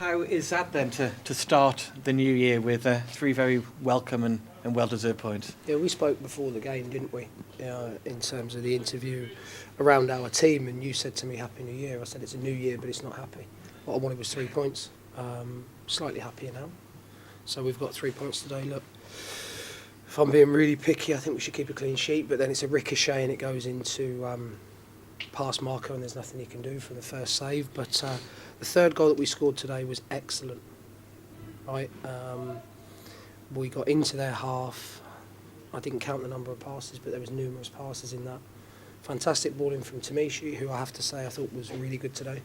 How is that then to start the new year with three very welcome and well-deserved points? Yeah, we spoke before the game, didn't we? In terms of the interview around our team, and you said to me, Happy New Year. I said, it's a new year, but it's not happy. What I wanted was 3 points. Slightly happier now. So we've got 3 points today. Look, if I'm being really picky, I think we should keep a clean sheet, but then it's a ricochet and it goes into pass marker and there's nothing you can do for the first save. But the third goal that we scored today was excellent. Right, we got into their half. I didn't count the number of passes, but there was numerous passes in that. Fantastic ball in from Tamishi, who I have to say I thought was really good today.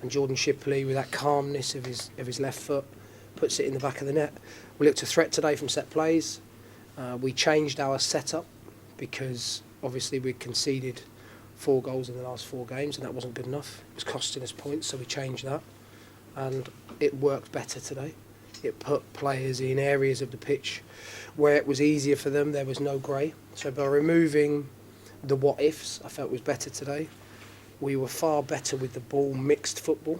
And Jordan Shipley, with that calmness of his left foot, puts it in the back of the net. We looked a threat today from set plays. We changed our setup because obviously we conceded 4 goals in the last 4 games and that wasn't good enough. It was costing us points, so we changed that. And it worked better today. It put players in areas of the pitch where it was easier for them. There was no grey. So by removing the what-ifs, I felt was better today. We were far better with the ball, mixed football.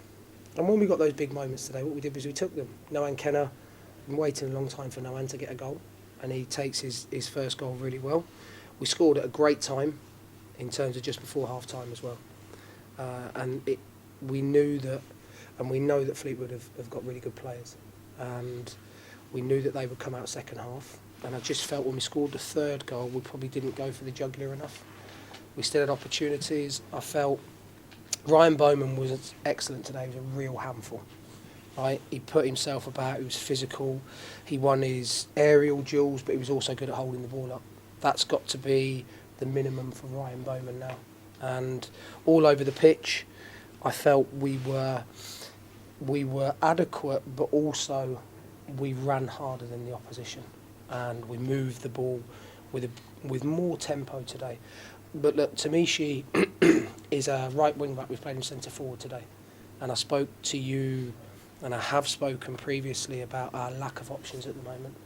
And when we got those big moments today, what we did was we took them. Noan Kenner, been waiting a long time for Noan to get a goal, and he takes his first goal really well. We scored at a great time in terms of just before half-time as well. We knew that, and we know that Fleetwood have got really good players. And we knew that they would come out second half. And I just felt when we scored the third goal, we probably didn't go for the jugular enough. We still had opportunities. I felt Ryan Bowman was excellent today. He was a real handful. Right? He put himself about. He was physical. He won his aerial duels, but he was also good at holding the ball up. That's got to be the minimum for Ryan Bowman now. And all over the pitch, I felt we were adequate, but also we ran harder than the opposition, and we moved the ball with more tempo today. But look, Tamishi is a right wing back. We've played him centre forward today, and I spoke to you, and I have spoken previously about our lack of options at the moment.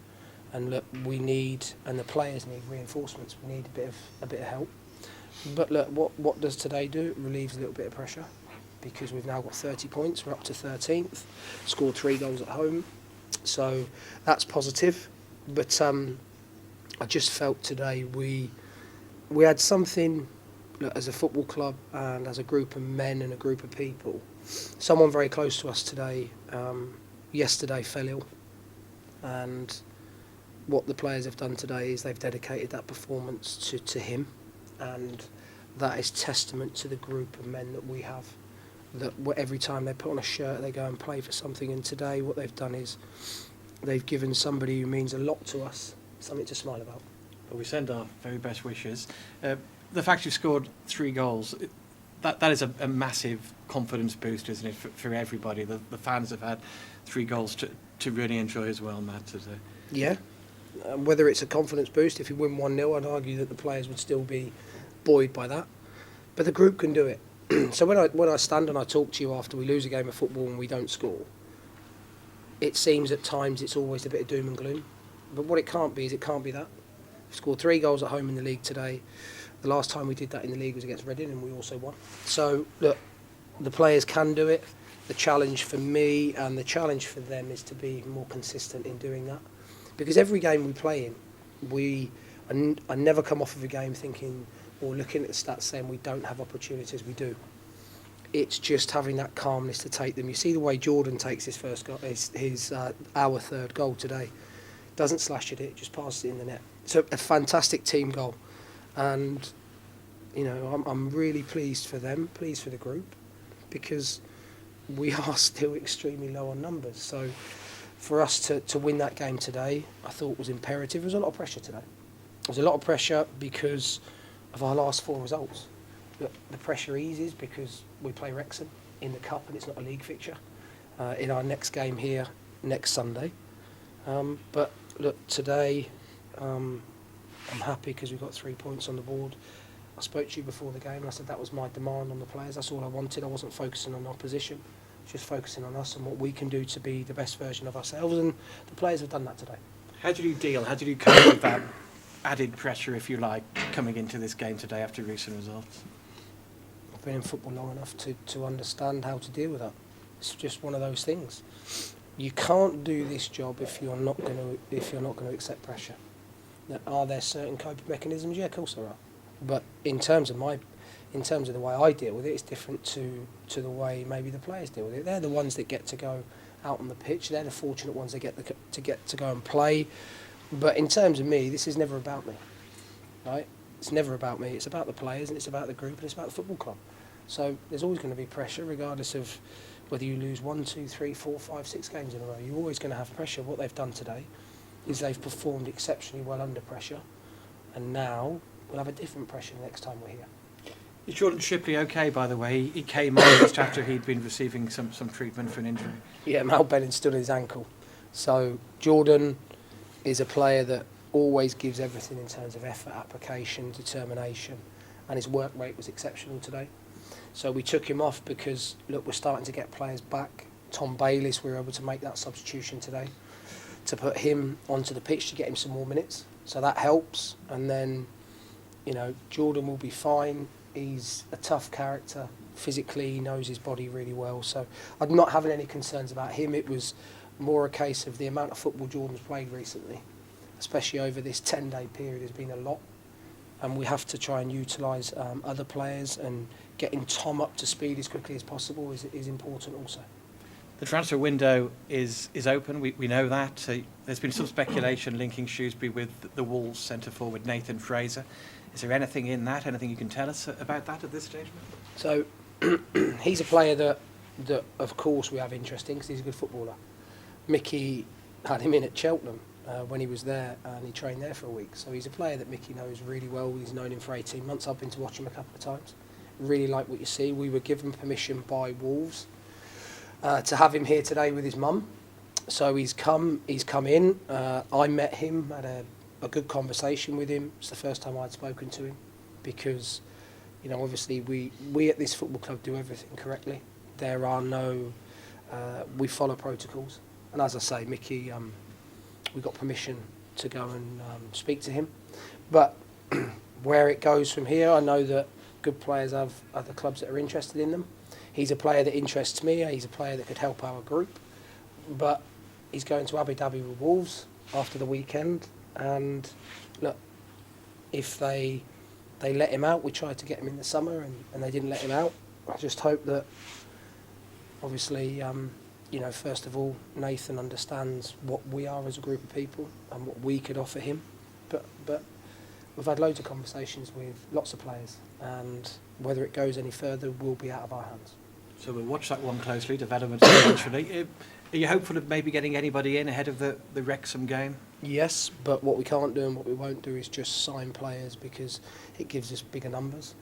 And look, we need, and the players need reinforcements. We need a bit of help. But look, what does today do? It relieves a little bit of pressure, because we've now got 30 points. We're up to 13th. Scored 3 goals at home, so that's positive. But I just felt today we had something, look, as a football club and as a group of men and a group of people. Someone very close to us today, yesterday, fell ill, and what the players have done today is they've dedicated that performance to him, and that is testament to the group of men that we have. That every time they put on a shirt, they go and play for something. And today, what they've done is they've given somebody who means a lot to us something to smile about. Well, we send our very best wishes. The fact you've scored 3 goals, that is a massive confidence boost, isn't it, for everybody? The fans have had 3 goals to really enjoy as well, Matt. Today. Yeah. Whether it's a confidence boost, if you win 1-0, I'd argue that the players would still be buoyed by that. But the group can do it. So when I stand and I talk to you after we lose a game of football and we don't score, it seems at times it's always a bit of doom and gloom. But what it can't be is it can't be that. We scored 3 goals at home in the league today. The last time we did that in the league was against Reading, and we also won. So look, the players can do it. The challenge for me and the challenge for them is to be more consistent in doing that. Because every game we play in, I never come off of a game thinking or looking at the stats saying we don't have opportunities. We do. It's just having that calmness to take them. You see the way Jordan takes his first goal, our third goal today. Doesn't slash at it, just passes it in the net. So a fantastic team goal, and I'm really pleased for them, pleased for the group, because we are still extremely low on numbers. So for us to win that game today, I thought was imperative. There was a lot of pressure today. There was a lot of pressure because of our last 4 results. The pressure eases because we play Wrexham in the Cup and it's not a league fixture in our next game here next Sunday. But look, today I'm happy because we've got 3 points on the board. I spoke to you before the game and I said that was my demand on the players. That's all I wanted. I wasn't focusing on opposition, just focusing on us and what we can do to be the best version of ourselves, and the players have done that today. How did you cope with that added pressure, if you like, coming into this game today after recent results? I've been in football long enough to understand how to deal with that. It's just one of those things. You can't do this job if you're not going to accept pressure. Now, are there certain coping mechanisms? Yeah, of course there are. But in terms of the way I deal with it, it's different to the way maybe the players deal with it. They're the ones that get to go out on the pitch. They're the fortunate ones that get to go and play. But in terms of me, this is never about me, right? It's never about me. It's about the players, and it's about the group, and it's about the football club. So there's always going to be pressure, regardless of whether you lose 1, 2, 3, 4, 5, 6 games in a row. You're always going to have pressure. What they've done today is they've performed exceptionally well under pressure, and now we'll have a different pressure next time we're here. Is Jordan Shipley okay, by the way? He came on just after he'd been receiving some treatment for an injury. Yeah, Mal Benning's still in his ankle. So Jordan is a player that always gives everything in terms of effort, application, determination, and his work rate was exceptional today. So we took him off because, look, we're starting to get players back. Tom Bayliss, we were able to make that substitution today to put him onto the pitch to get him some more minutes. So that helps. And then, Jordan will be fine. He's a tough character. Physically, he knows his body really well. So I'm not having any concerns about him. It was more a case of the amount of football Jordan's played recently, especially over this 10-day period, has been a lot. And we have to try and utilise other players, and getting Tom up to speed as quickly as possible is important also. The transfer window is open, we know that. There's been some speculation linking Shrewsbury with the Wolves centre forward Nathan Fraser. Is there anything in that, anything you can tell us about that at this stage? So he's a player that of course we have interest in because he's a good footballer. Mickey had him in at Cheltenham when he was there, and he trained there for a week. So he's a player that Mickey knows really well. He's known him for 18 months. I've been to watch him a couple of times. Really like what you see. We were given permission by Wolves to have him here today with his mum. So he's come in. I met him, had a good conversation with him. It's the first time I'd spoken to him because, obviously we at this football club do everything correctly. There are no, we follow protocols. And as I say, Mickey, we got permission to go and speak to him. But where it goes from here, I know that good players have other clubs that are interested in them. He's a player that interests me. He's a player that could help our group. But he's going to Abu Dhabi with Wolves after the weekend. And look, if they let him out, we tried to get him in the summer and they didn't let him out. I just hope that, obviously, first of all, Nathan understands what we are as a group of people and what we could offer him. But we've had loads of conversations with lots of players, and whether it goes any further will be out of our hands. So we'll watch that one closely, developments eventually. Are you hopeful of maybe getting anybody in ahead of the Wrexham game? Yes, but what we can't do and what we won't do is just sign players because it gives us bigger numbers.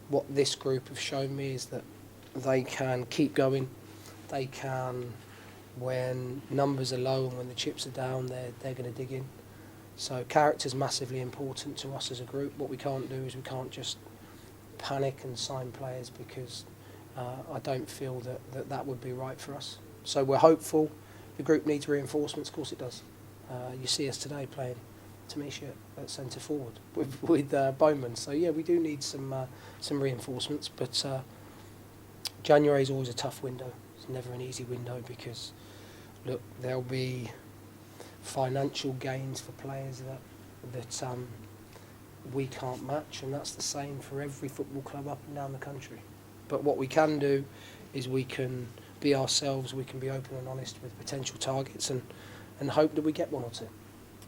What this group have shown me is that they can keep going. They can, when numbers are low and when the chips are down, they're going to dig in. So character's massively important to us as a group. What we can't do is we can't just panic and sign players because I don't feel that would be right for us. So we're hopeful. The group needs reinforcements, of course it does. You see us today playing Tamisha at centre forward with Bowman. So yeah, we do need some reinforcements. But January is always a tough window. It's never an easy window because, look, there'll be financial gains for players that we can't match, and that's the same for every football club up and down the country. But what we can do is we can be ourselves, we can be open and honest with potential targets and hope that we get one or two.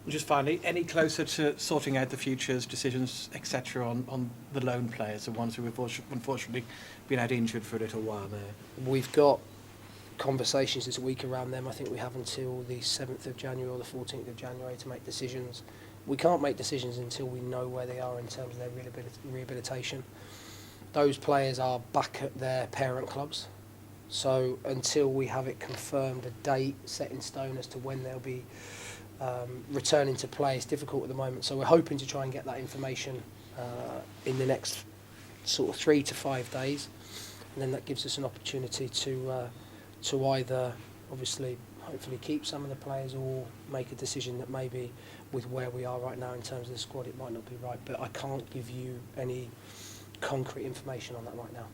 Just finally, any closer to sorting out the futures, decisions, etc. on the loan players, the ones who have unfortunately been out injured for a little while there? We've got conversations this week around them. I think we have until the 7th of January or the 14th of January to make decisions. We can't make decisions until we know where they are in terms of their rehabilitation. Those players are back at their parent clubs. So until we have it confirmed, a date set in stone as to when they'll be returning to play, it's difficult at the moment. So we're hoping to try and get that information in the next sort of 3 to 5 days. And then that gives us an opportunity to either, obviously, hopefully keep some of the players or make a decision that maybe with where we are right now in terms of the squad, it might not be right. But I can't give you any concrete information on that right now.